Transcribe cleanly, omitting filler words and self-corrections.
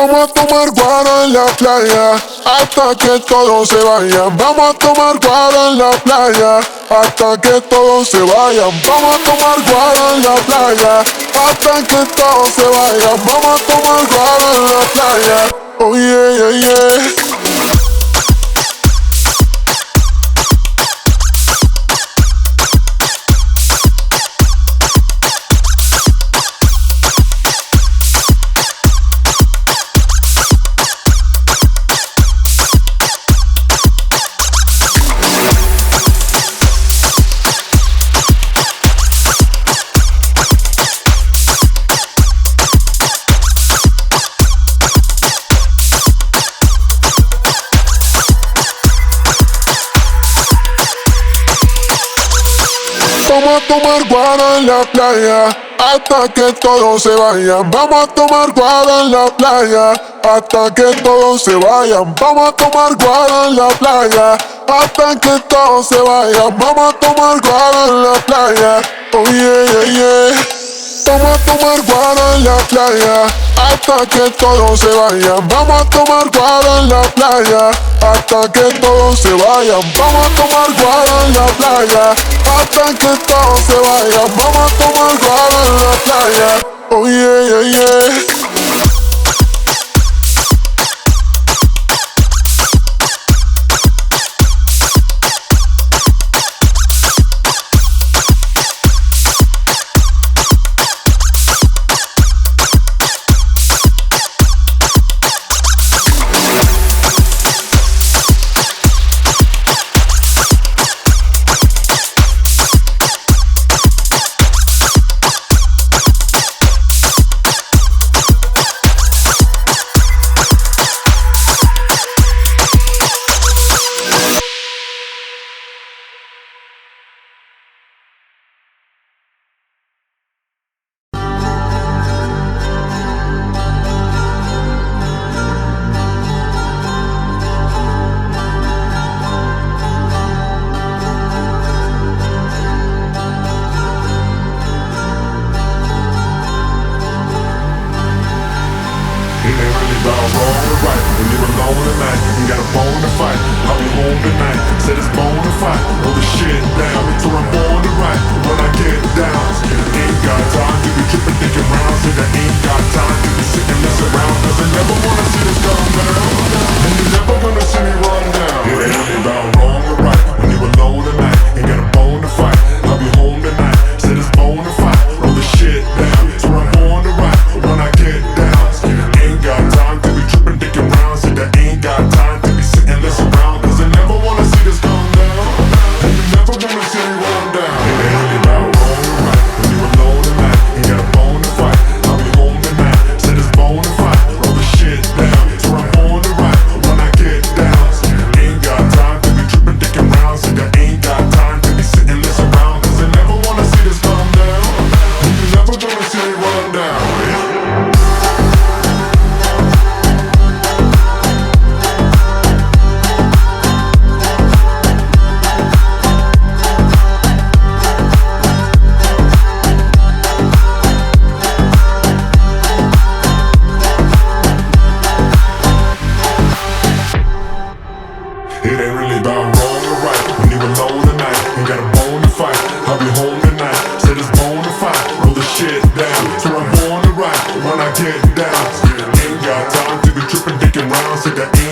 Vamos a tomar guaro en la playa hasta que todos se vayan. Vamos a tomar guaro en la playa hasta que todos se vayan. Vamos a tomar guaro en la playa hasta que todos se vayan. Vamos a tomar guaro en la playa. Oh yeah, yeah, yeah. Vamos a tomar guaro en la playa hasta que todos se vayan. Vamos a tomar guaro en la playa hasta que todos se vayan. Vamos a tomar guaro en la playa hasta que todos se vayan. Vamos a tomar guaro en la playa. Oh yeah, yeah, yeah. Vamos a tomar guaro en la playa hasta que todos se vayan. Vamos a tomar guaro en la playa hasta que todos se vayan. Vamos a tomar guaro en la playa hasta que todos se vayan. Vamos a tomar guaro en la playa. Oh yeah, yeah, yeah. When I get down, ain't got time to be tripping, dicking around, say that